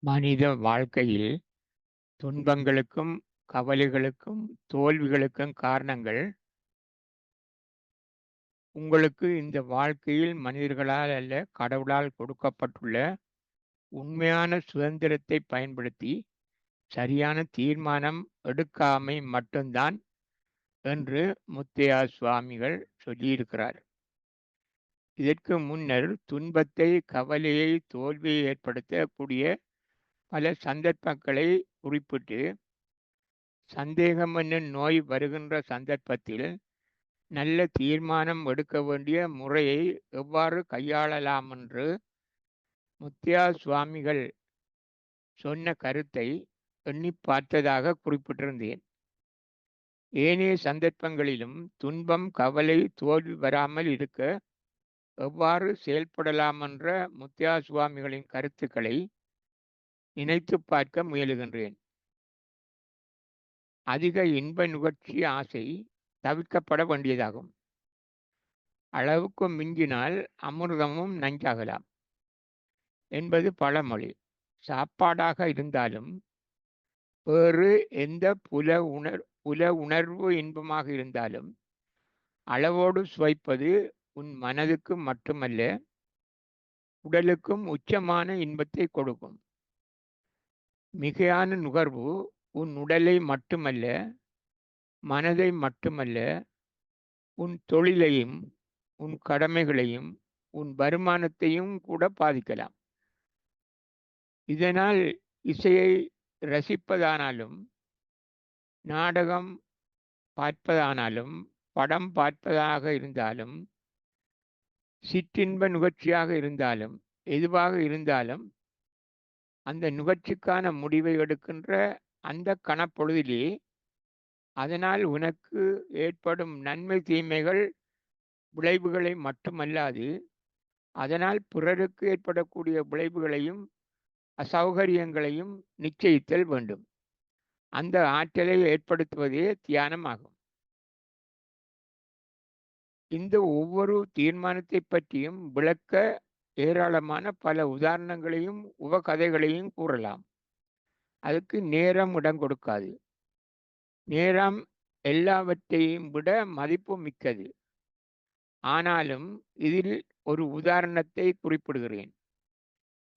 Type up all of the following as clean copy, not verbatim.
மனித வாழ்க்கையில் துன்பங்களுக்கும், கவலைகளுக்கும், தோல்விகளுக்கும் காரணங்கள் உங்களுக்கு இந்த வாழ்க்கையில் மனிதர்களால் அல்ல, கடவுளால் கொடுக்கப்பட்டுள்ள உண்மையான சுதந்திரத்தை பயன்படுத்தி சரியான தீர்மானம் எடுக்காமை மட்டும்தான் என்று முத்தையா சுவாமிகள் சொல்லியிருக்கிறார். இதற்கு முன்னர் துன்பத்தை, கவலையை, தோல்வியை ஏற்படுத்தக்கூடிய பல சந்தர்ப்பங்களை குறிப்பிட்டு, சந்தேகம் என்னும் நோய் வருகின்ற சந்தர்ப்பத்தில் நல்ல தீர்மானம் எடுக்க வேண்டிய முறையை எவ்வாறு கையாளலாம் என்று முத்தியா சுவாமிகள் சொன்ன கருத்தை எண்ணி பார்த்ததாக குறிப்பிட்டிருந்தேன். ஏனைய சந்தர்ப்பங்களிலும் துன்பம், கவலை, தோல்வி வராமல் இருக்க எவ்வாறு செயல்படலாம் என்ற முத்தியா சுவாமிகளின் கருத்துக்களை நினைத்து பார்க்க முயலுகின்றேன். அதிக இன்ப நுகர்ச்சி ஆசை தவிர்க்கப்பட வேண்டியதாகும். அளவுக்கு மிஞ்சினால் அமிர்தமும் நஞ்சாகலாம் என்பது பழமொழி. சாப்பாடாக இருந்தாலும், வேறு எந்த புல உணர்வு இன்பமாக இருந்தாலும் அளவோடு சுவைப்பது உன் மனதுக்கு மட்டுமல்ல, உடலுக்கும் உச்சமான இன்பத்தை கொடுக்கும். மிகையான நுகர்வு உன் உடலை மட்டுமல்ல, மனதை மட்டுமல்ல, உன் தொழிலையும், உன் கடமைகளையும், உன் வருமானத்தையும் கூட பாதிக்கலாம். இதனால் இசையை ரசிப்பதானாலும், நாடகம் பார்ப்பதானாலும், படம் பார்ப்பதாக இருந்தாலும், சிற்றின்ப நுகர்ச்சியாக இருந்தாலும், எதுவாக இருந்தாலும் அந்த நுகர்ச்சிக்கான முடிவை எடுக்கின்ற அந்த கணப்பொழுதிலே அதனால் உனக்கு ஏற்படும் நன்மை தீமைகள் விளைவுகளை மட்டுமல்லாது, அதனால் பிறருக்கு ஏற்படக்கூடிய விளைவுகளையும் அசௌகரியங்களையும் நிச்சயித்தல் வேண்டும். அந்த ஆற்றலை ஏற்படுத்துவதே தியானமாகும். இந்த ஒவ்வொரு தீர்மானத்தை பற்றியும் விளக்க ஏராளமான பல உதாரணங்களையும் உபகதைகளையும் கூறலாம். அதுக்கு நேரம் இடம் கொடுக்காது. நேரம் எல்லாவற்றையும் விட மதிப்பு மிக்கது. ஆனாலும் இதில் ஒரு உதாரணத்தை குறிப்பிடுகிறேன்.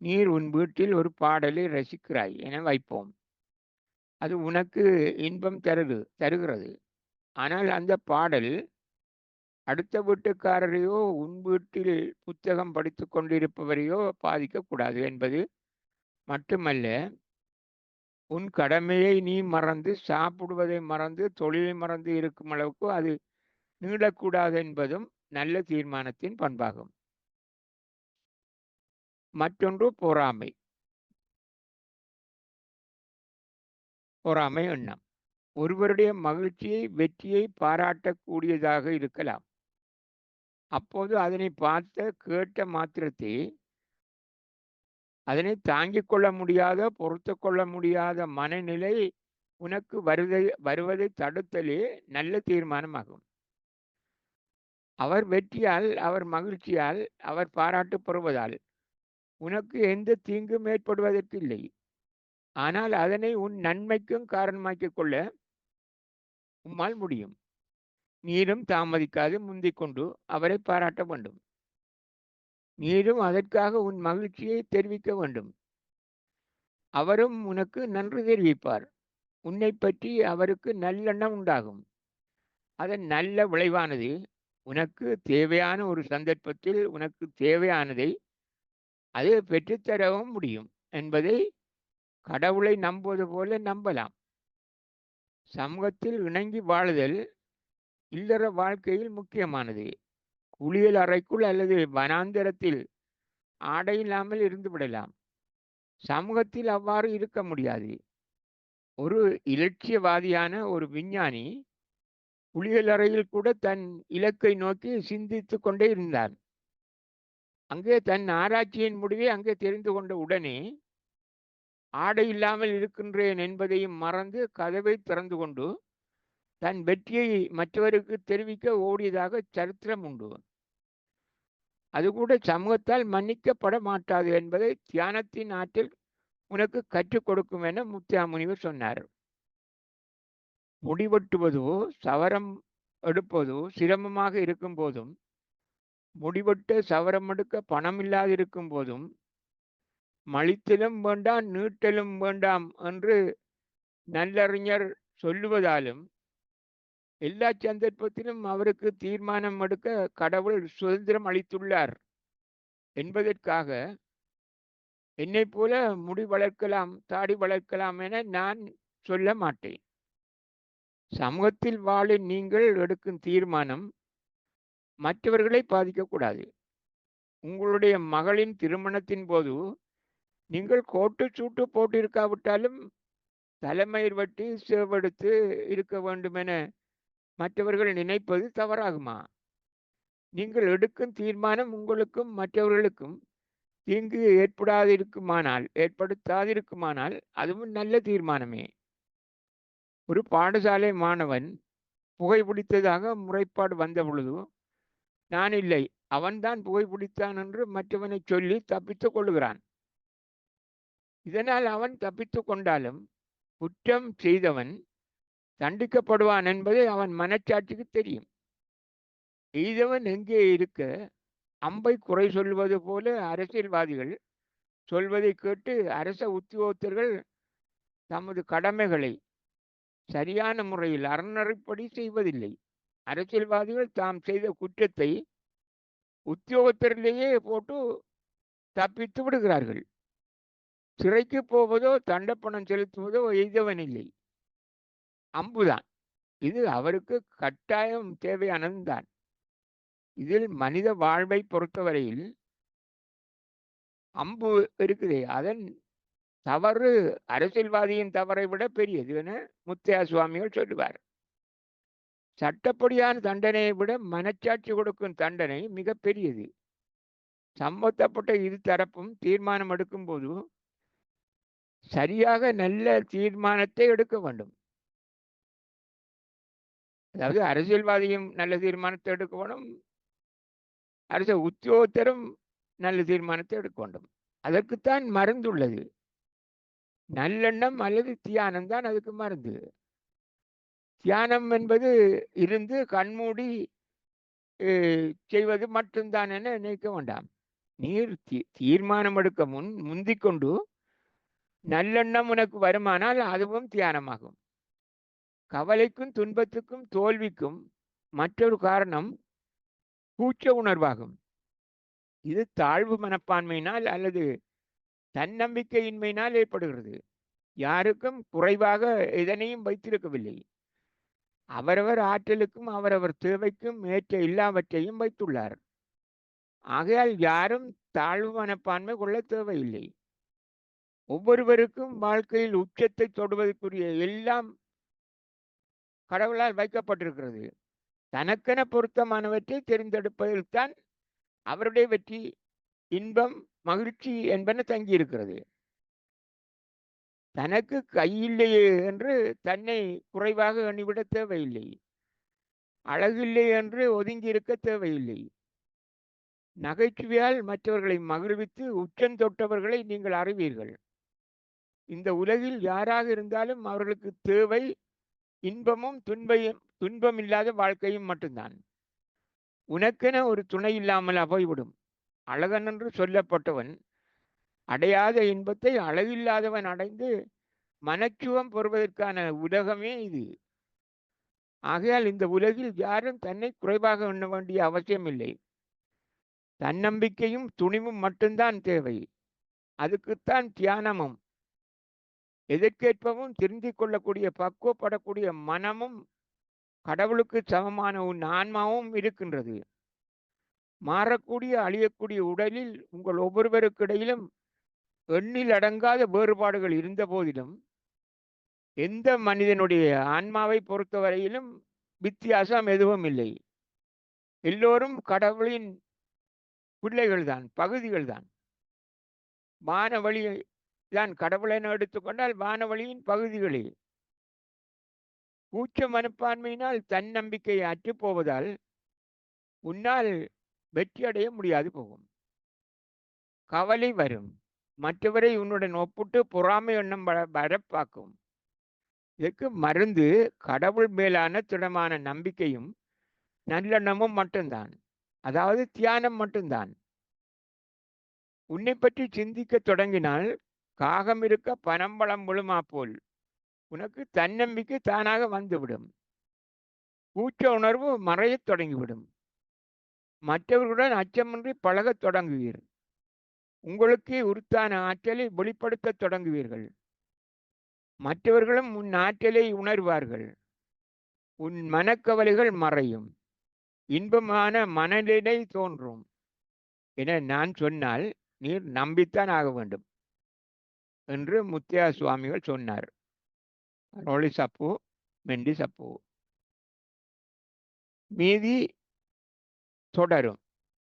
நீர் உன் வீட்டில் ஒரு பாடலை ரசிக்கிறாய் என வைப்போம். அது உனக்கு இன்பம் தருகிறது. ஆனால் அந்த பாடல் அடுத்த வீட்டுக்காரரையோ, உன் வீட்டில் புத்தகம் படித்து கொண்டிருப்பவரையோ பாதிக்கக்கூடாது என்பது மட்டுமல்ல, உன் கடமையை நீ மறந்து, சாப்பிடுவதை மறந்து, தொழிலை மறந்து இருக்கும் அளவுக்கு அது நீளக்கூடாது என்பதும் நல்ல தீர்மானத்தின் பண்பாகும். மற்றொன்று பொறாமை எண்ணம். ஒருவருடைய மகிழ்ச்சியை, வெற்றியை பாராட்டக்கூடியதாக இருக்கலாம். அப்போது அதனை பார்த்த, கேட்ட மாத்திரத்தை அதனை தாங்கிக் கொள்ள முடியாத, பொறுத்து கொள்ள முடியாத மனநிலை உனக்கு வருவதை தடுத்தலே நல்ல தீர்மானமாகும். அவர் வெற்றியால், அவர் மகிழ்ச்சியால், அவர் பாராட்டு பெறுவதால் உனக்கு எந்த தீங்கும் ஏற்படுவதற்கு இல்லை. ஆனால் அதனை உன் நன்மைக்கும் காரணமாக்கிக் கொள்ள உம்மால் முடியும். நீரும் தாமதிக்காது முந்திக் கொண்டு அவரை பாராட்ட வேண்டும். நீரும் அதற்காக உன் மகிழ்ச்சியை தெரிவிக்க வேண்டும். அவரும் உனக்கு நன்றி தெரிவிப்பார். உன்னை பற்றி அவருக்கு நல்லெண்ணம் உண்டாகும். அதன் நல்ல விளைவானது உனக்கு தேவையான ஒரு சந்தர்ப்பத்தில் உனக்கு தேவையானதை அது பெற்றுத்தரவும் முடியும் என்பதை கடவுளை நம்புவது போல நம்பலாம். சமூகத்தில் இணங்கி வாழுதல் இல்லற வாழ்க்கையில் முக்கியமானது. குளியல் அறைக்குள் அல்லது வனாந்தரத்தில் ஆடை இல்லாமல் இருந்து விடலாம். சமூகத்தில் அவ்வாறு இருக்க முடியாது. ஒரு இலட்சியவாதியான ஒரு விஞ்ஞானி குளியலறையில் கூட தன் இலக்கை நோக்கி சிந்தித்து கொண்டே இருந்தான். அங்கே தன் ஆராய்ச்சியின் முடிவை அங்கே தெரிந்து கொண்ட உடனே ஆடை இல்லாமல் இருக்கின்றேன் என்பதையும் மறந்து கதவை திறந்து கொண்டு தன் வெற்றியை மற்றவருக்கு தெரிவிக்க ஓடியதாக சரித்திரம் உண்டு. அது கூட சமூகத்தால் மன்னிக்கப்பட மாட்டாது என்பதை தியானத்தின் ஆற்றில் உனக்கு கற்றுக் கொடுக்கும் என முத்தியா முனிவர் சொன்னார். முடிவெட்டுவதோ சவரம் எடுப்பதோ சிரமமாக இருக்கும் போதும், முடிவெட்ட சவரம் எடுக்க பணம் இல்லாதிருக்கும் போதும், மலித்தலும் வேண்டாம் நீட்டலும் வேண்டாம் என்று நல்லறிஞர் சொல்லுவதாலும், எல்லா சந்தர்ப்பத்திலும் அவருக்கு தீர்மானம் எடுக்க கடவுள் சுதந்திரம் அளித்துள்ளார் என்பதற்காக என்னை போல முடி வளர்க்கலாம் தாடி வளர்க்கலாம் என நான் சொல்ல மாட்டேன். சமூகத்தில் வாழ நீங்கள் எடுக்கும் தீர்மானம் மற்றவர்களை பாதிக்கக்கூடாது. உங்களுடைய மகளின் திருமணத்தின் போது நீங்கள் கோட்டு சூட்டு போட்டிருக்காவிட்டாலும் தலைமயிர் வெட்டி சேவெடுத்து இருக்க வேண்டும் என மற்றவர்கள் நினைப்பது தவறாகுமா? நீங்கள் எடுக்கும் தீர்மானம் உங்களுக்கும் மற்றவர்களுக்கும் தீங்கு ஏற்படுத்தாதிருக்குமானால் அதுவும் நல்ல தீர்மானமே. ஒரு பாடசாலை மாணவன் புகைப்பிடித்ததாக முறைப்பாடு வந்த பொழுது, நான் இல்லை, அவன்தான் புகைப்பிடித்தான் என்று மற்றவனை சொல்லி தப்பித்துக் கொள்ளுகிறான். இதனால் அவன் தப்பித்துக் கொண்டாலும் குற்றம் செய்தவன் தண்டிக்கப்படுவான் என்பது அவன் மனச்சாட்சிக்கு தெரியும். எய்தவன் எங்கே இருக்க அம்பை குறை சொல்வது போல அரசியல்வாதிகள் சொல்வதை கேட்டு அரச உத்தியோகத்தர்கள் தமது கடமைகளை சரியான முறையில் அறநெறிப்படி செய்வதில்லை. அரசியல்வாதிகள் தாம் செய்த குற்றத்தை உத்தியோகத்தரிலேயே போட்டு தப்பித்து விடுகிறார்கள். சிறைக்கு போவதோ தண்டப்பணம் செலுத்துவதோ எய்தவன் இல்லை, அம்புதான். இது அவருக்கு கட்டாயம் தேவையானதுதான். இதில் மனித வாழ்வை பொறுத்தவரையில் அம்பு இருக்குதே, அதன் தவறு அரசியல்வாதியின் தவறை விட பெரியது என முத்தையா சுவாமிகள் சொல்லுவார். சட்டப்படியான தண்டனையை விட மனச்சாட்சி கொடுக்கும் தண்டனை மிக பெரியது. சம்பந்தப்பட்ட இரு தரப்பும் தீர்மானம் எடுக்கும் போது சரியாக நல்ல தீர்மானத்தை எடுக்க வேண்டும். அதாவது அரசியல்வாதியும் நல்ல தீர்மானத்தை எடுக்க வேண்டும், அரச உத்தியோகத்தரும் நல்ல தீர்மானத்தை எடுக்க வேண்டும். அதற்குத்தான் மருந்து உள்ளது. நல்லெண்ணம் அல்லது தியானம் தான் அதுக்கு மருந்து. தியானம் என்பது இருந்து கண்மூடி செய்வது மட்டும்தான் என நினைக்க வேண்டாம். நீர் தீர்மானம் எடுக்க முந்திக்கொண்டு நல்லெண்ணம் உனக்கு வருமானால் அதுவும் தியானமாகும். கவலைக்கும் துன்பத்துக்கும் தோல்விக்கும் மற்றொரு காரணம் கூச்ச உணர்வாகும். இது தாழ்வு மனப்பான்மையினால் அல்லது தன்னம்பிக்கையின்மையினால் ஏற்படுகிறது. யாருக்கும் குறைவாக எதனையும் வைத்திருக்கவில்லை. அவரவர் ஆற்றலுக்கும் அவரவர் தேவைக்கும் ஏற்ற எல்லாவற்றையும் வைத்துள்ளார். ஆகையால் யாரும் தாழ்வு மனப்பான்மை கொள்ள தேவையில்லை. ஒவ்வொருவருக்கும் வாழ்க்கையில் உச்சத்தை தொடுவதற்குரிய எல்லாம் கடவுளால் வைக்கப்பட்டிருக்கிறது. தனக்கென பொருத்தமானவற்றை தெரிந்தெடுப்பதில் தான் அவருடைய வெற்றி, இன்பம், மகிழ்ச்சி என்பன தங்கியிருக்கிறது. தனக்கு கையில்லையே என்று தன்னை குறைவாக எண்ணிவிட தேவையில்லை. அழகில்லை என்று ஒதுங்கி இருக்க தேவையில்லை. நகைச்சுவையால் மற்றவர்களை மகிழ்வித்து உச்சந்தொட்டவர்களை நீங்கள் அறிவீர்கள். இந்த உலகில் யாராக இருந்தாலும் அவர்களுக்கு தேவை இன்பமும் துன்பம் இல்லாத வாழ்க்கையும் மட்டும்தான். உனக்கென ஒரு துணை இல்லாமல் போய்விடும். அழகன் என்று சொல்லப்பட்டவன் அடையாத இன்பத்தை அழகில்லாதவன் அடைந்து மனச்சுவம் பெறுவதற்கான உலகமே இது. ஆகையால் இந்த உலகில் யாரும் தன்னை குறைவாக எண்ண வேண்டிய அவசியம் இல்லை. தன்னம்பிக்கையும் துணிவும் மட்டும்தான் தேவை. அதுக்குத்தான் தியானமும் எதற்கேற்பவும் திருந்திக் கொள்ளக்கூடிய பக்குவப்படக்கூடிய மனமும் கடவுளுக்கு சமமான உன் ஆன்மாவும் இருக்கின்றது. மாறக்கூடிய அழியக்கூடிய உடலில் உங்கள் ஒவ்வொருவருக்கு இடையிலும் எண்ணில் அடங்காத வேறுபாடுகள் இருந்த போதிலும் எந்த மனிதனுடைய ஆன்மாவை பொறுத்தவரையிலும் வித்தியாசம் எதுவும் இல்லை. எல்லோரும் கடவுளின் பிள்ளைகள் தான், பகுதிகள் தான். வானவழி தான் கடவுளை எடுத்துக்கொண்டால் வானவழியின் பகுதிகளே. கூச்ச மனப்பான்மையினால் தன்னம்பிக்கையை அற்றுப்போவதால் உன்னால் வெற்றி அடைய முடியாது போகும். கவலை வரும், மற்றவரை உன்னுடன் ஒப்பிட்டு பொறாமை எண்ணம் வரப்பாக்கும். இதற்கு மருந்து கடவுள் மேலான திடமான நம்பிக்கையும் நல்லெண்ணமும் மட்டும்தான். அதாவது தியானம் மட்டும்தான். உன்னை பற்றி சிந்திக்க தொடங்கினால் காகம் இருக்க பனம்பழம் விழுமா போல் உனக்கு தன்னம்பிக்கை தானாக வந்துவிடும். கூச்ச உணர்வு மறையத் தொடங்கிவிடும். மற்றவர்களுடன் அச்சமின்றி பழகத் தொடங்குவீர். உங்களுக்கே உருத்தான ஆற்றலை வெளிப்படுத்த தொடங்குவீர்கள். மற்றவர்களும் உன் ஆற்றலை உணர்வார்கள். உன் மனக்கவலைகள் மறையும். இன்பமான மனநிலை தோன்றும் என நான் சொன்னால் நீர் நம்பித்தான் ஆக வேண்டும் என்று முத்தியா சுவாமிகள் சொன்னார். ரோலி சப்பு மெண்டி சப்பு. மீதி தொடரும்.